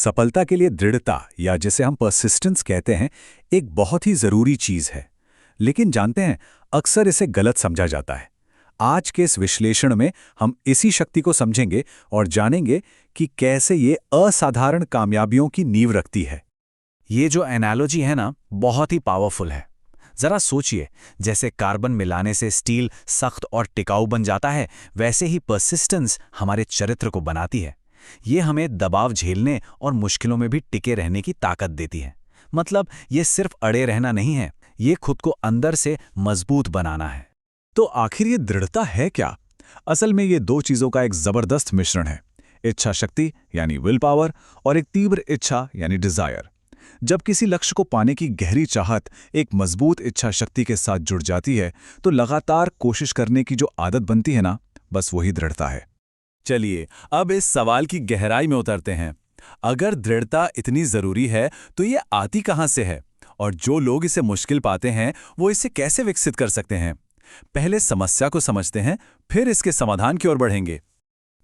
सफलता के लिए दृढ़ता या जिसे हम परसिस्टेंस कहते हैं एक बहुत ही ज़रूरी चीज़ है। लेकिन जानते हैं, अक्सर इसे गलत समझा जाता है। आज के इस विश्लेषण में हम इसी शक्ति को समझेंगे और जानेंगे कि कैसे ये असाधारण कामयाबियों की नींव रखती है। ये जो एनालॉजी है ना, बहुत ही पावरफुल है। जरा सोचिए, जैसे कार्बन मिलाने से स्टील सख्त और टिकाऊ बन जाता है, वैसे ही परसिस्टेंस हमारे चरित्र को बनाती है। ये हमें दबाव झेलने और मुश्किलों में भी टिके रहने की ताकत देती है। मतलब ये सिर्फ अड़े रहना नहीं है, ये खुद को अंदर से मजबूत बनाना है। तो आखिर ये दृढ़ता है क्या? असल में ये दो चीज़ों का एक ज़बरदस्त मिश्रण है। इच्छा शक्ति यानी विल पावर और एक तीव्र इच्छा यानी डिज़ायर। जब किसी लक्ष्य को पाने की गहरी चाहत एक मजबूत इच्छा शक्ति के साथ जुड़ जाती है तो लगातार कोशिश करने की जो आदत बनती है ना, बस वही दृढ़ता है। चलिए अब इस सवाल की गहराई में उतरते हैं। अगर दृढ़ता इतनी जरूरी है तो ये आती कहां से है, और जो लोग इसे मुश्किल पाते हैं वो इसे कैसे विकसित कर सकते हैं? पहले समस्या को समझते हैं, फिर इसके समाधान की ओर बढ़ेंगे।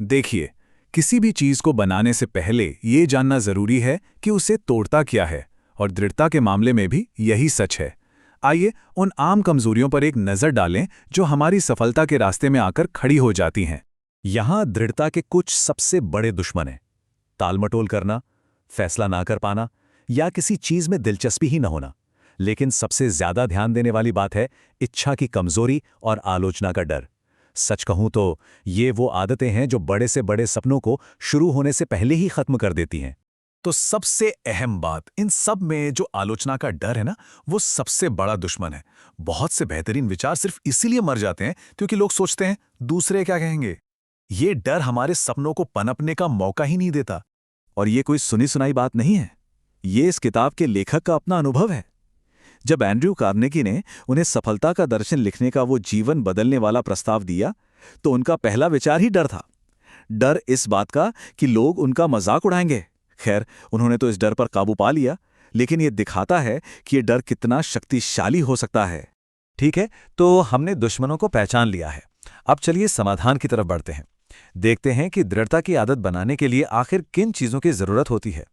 देखिए, किसी भी चीज़ को बनाने से पहले ये जानना ज़रूरी है कि उसे तोड़ता क्या है, और दृढ़ता के मामले में भी यही सच है। आइए उन आम कमजोरियों पर एक नज़र डालें जो हमारी सफलता के रास्ते में आकर खड़ी हो जाती हैं। यहाँ दृढ़ता के कुछ सबसे बड़े दुश्मन हैं। टालमटोल करना, फैसला ना कर पाना या किसी चीज़ में दिलचस्पी ही न होना। लेकिन सबसे ज्यादा ध्यान देने वाली बात है इच्छा की कमजोरी और आलोचना का डर। सच कहूं तो ये वो आदतें हैं जो बड़े से बड़े सपनों को शुरू होने से पहले ही खत्म कर देती हैं। तो सबसे अहम बात, इन सब में जो आलोचना का डर है ना, वो सबसे बड़ा दुश्मन है। बहुत से बेहतरीन विचार सिर्फ इसीलिए मर जाते हैं क्योंकि लोग सोचते हैं दूसरे क्या कहेंगे। ये डर हमारे सपनों को पनपने का मौका ही नहीं देता। और ये कोई सुनी सुनाई बात नहीं है, ये इस किताब के लेखक का अपना अनुभव है। जब एंड्रयू कार्नेगी ने उन्हें सफलता का दर्शन लिखने का वो जीवन बदलने वाला प्रस्ताव दिया तो उनका पहला विचार ही डर था। डर इस बात का कि लोग उनका मजाक उड़ाएंगे। खैर, उन्होंने तो इस डर पर काबू पा लिया, लेकिन ये दिखाता है कि ये डर कितना शक्तिशाली हो सकता है। ठीक है, तो हमने दुश्मनों को पहचान लिया है। अब चलिए समाधान की तरफ बढ़ते हैं। देखते हैं कि दृढ़ता की आदत बनाने के लिए आखिर किन चीज़ों की ज़रूरत होती है।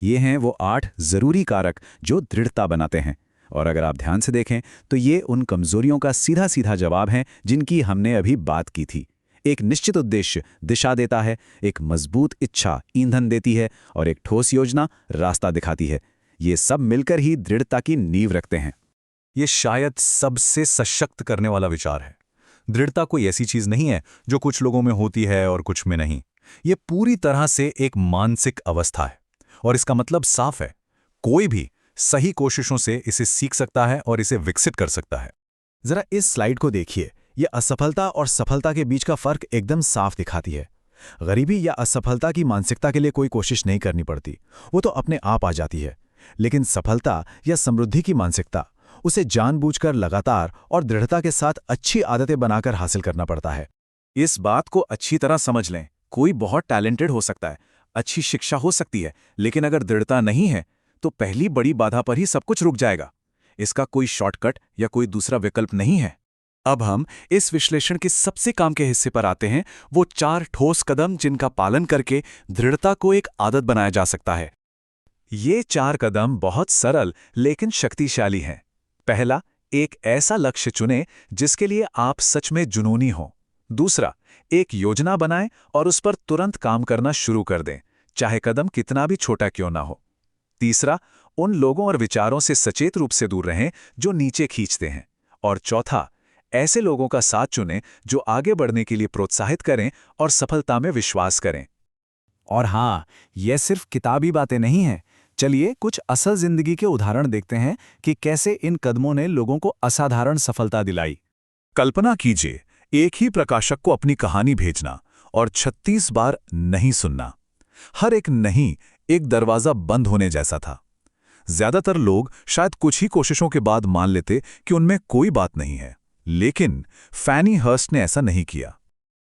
ये हैं वो 8 ज़रूरी कारक जो दृढ़ता बनाते हैं। और अगर आप ध्यान से देखें तो ये उन कमजोरियों का सीधा सीधा जवाब हैं जिनकी हमने अभी बात की थी। एक निश्चित उद्देश्य दिशा देता है, एक मजबूत इच्छा ईंधन देती है और एक ठोस योजना रास्ता दिखाती है। ये सब मिलकर ही दृढ़ता की नींव रखते हैं। ये शायद सबसे सशक्त करने वाला विचार है। दृढ़ता कोई ऐसी चीज नहीं है जो कुछ लोगों में होती है और कुछ में नहीं। ये पूरी तरह से एक मानसिक अवस्था है, और इसका मतलब साफ है, कोई भी सही कोशिशों से इसे सीख सकता है और इसे विकसित कर सकता है। जरा इस स्लाइड को देखिए, यह असफलता और सफलता के बीच का फर्क एकदम साफ दिखाती है। गरीबी या असफलता की मानसिकता के लिए कोई कोशिश नहीं करनी पड़ती, वो तो अपने आप आ जाती है। लेकिन सफलता या समृद्धि की मानसिकता, उसे जानबूझकर लगातार और दृढ़ता के साथ अच्छी आदतें बनाकर हासिल करना पड़ता है। इस बात को अच्छी तरह समझ लें, कोई बहुत टैलेंटेड हो सकता है, अच्छी शिक्षा हो सकती है, लेकिन अगर दृढ़ता नहीं है तो पहली बड़ी बाधा पर ही सब कुछ रुक जाएगा। इसका कोई शॉर्टकट या कोई दूसरा विकल्प नहीं है। अब हम इस विश्लेषण के सबसे काम के हिस्से पर आते हैं, वो 4 ठोस कदम जिनका पालन करके दृढ़ता को एक आदत बनाया जा सकता है। ये 4 कदम बहुत सरल लेकिन शक्तिशाली हैं। पहला, एक ऐसा लक्ष्य चुनें जिसके लिए आप सच में जुनूनी हो। दूसरा, एक योजना बनाएं और उस पर तुरंत काम करना शुरू कर दें, चाहे कदम कितना भी छोटा क्यों ना हो। तीसरा, उन लोगों और विचारों से सचेत रूप से दूर रहें जो नीचे खींचते हैं। और चौथा, ऐसे लोगों का साथ चुनें जो आगे बढ़ने के लिए प्रोत्साहित करें और सफलता में विश्वास करें। और हाँ, यह सिर्फ किताबी बातें नहीं हैं। चलिए कुछ असल जिंदगी के उदाहरण देखते हैं कि कैसे इन कदमों ने लोगों को असाधारण सफलता दिलाई। कल्पना कीजिए, एक ही प्रकाशक को अपनी कहानी भेजना और 36 बार नहीं सुनना। हर एक नहीं एक दरवाजा बंद होने जैसा था। ज्यादातर लोग शायद कुछ ही कोशिशों के बाद मान लेते कि उनमें कोई बात नहीं है, लेकिन फैनी हर्स्ट ने ऐसा नहीं किया।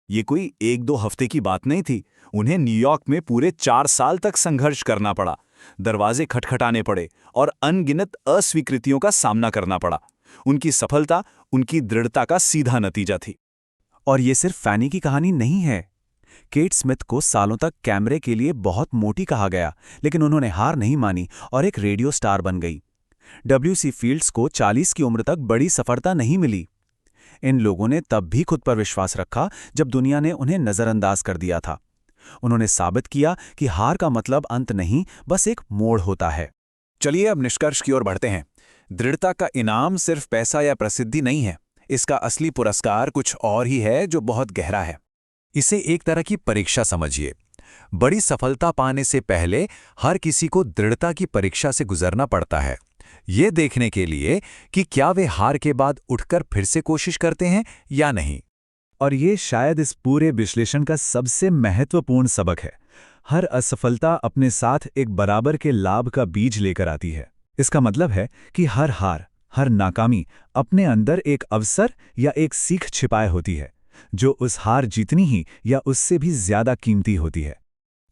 ये कोई 1-2 हफ्ते की बात नहीं थी। उन्हें न्यूयॉर्क में पूरे 4 साल तक संघर्ष करना पड़ा, दरवाजे खटखटाने पड़े और अनगिनत अस्वीकृतियों का सामना करना पड़ा। उनकी सफलता उनकी दृढ़ता का सीधा नतीजा थी। और ये सिर्फ फैनी की कहानी नहीं है। केट स्मिथ को सालों तक कैमरे के लिए बहुत मोटी कहा गया, लेकिन उन्होंने हार नहीं मानी और एक रेडियो स्टार बन गई। W.C. फील्ड्स को 40 की उम्र तक बड़ी सफलता नहीं मिली। इन लोगों ने तब भी खुद पर विश्वास रखा जब दुनिया ने उन्हें नज़रअंदाज कर दिया था। उन्होंने साबित किया कि हार का मतलब अंत नहीं, बस एक मोड़ होता है। चलिए अब निष्कर्ष की ओर बढ़ते हैं। दृढ़ता का इनाम सिर्फ पैसा या प्रसिद्धि नहीं है, इसका असली पुरस्कार कुछ और ही है जो बहुत गहरा है। इसे एक तरह की परीक्षा समझिए। बड़ी सफलता पाने से पहले हर किसी को दृढ़ता की परीक्षा से गुजरना पड़ता है, ये देखने के लिए कि क्या वे हार के बाद उठकर फिर से कोशिश करते हैं या नहीं। और ये शायद इस पूरे विश्लेषण का सबसे महत्वपूर्ण सबक है। हर असफलता अपने साथ एक बराबर के लाभ का बीज लेकर आती है। इसका मतलब है कि हर हार, हर नाकामी अपने अंदर एक अवसर या एक सीख छिपाए होती है, जो उस हार जितनी ही या उससे भी ज्यादा कीमती होती है।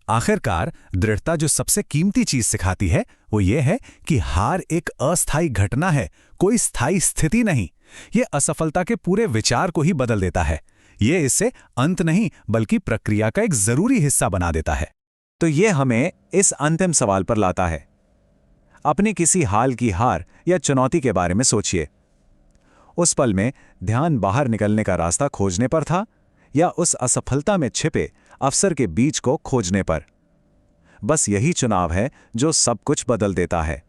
आखिरकार दृढ़ता जो सबसे कीमती चीज सिखाती है वो ये है कि हार एक अस्थायी घटना है, कोई स्थायी स्थिति नहीं। ये असफलता के पूरे विचार को ही बदल देता है। ये इसे अंत नहीं बल्कि प्रक्रिया का एक जरूरी हिस्सा बना देता है। तो ये हमें इस अंतिम सवाल पर लाता है। अपनी किसी हाल की हार या चुनौती के बारे में सोचिए। उस पल में ध्यान बाहर निकलने का रास्ता खोजने पर था या उस असफलता में छिपे अवसर के बीज को खोजने पर? बस यही चुनाव है जो सब कुछ बदल देता है।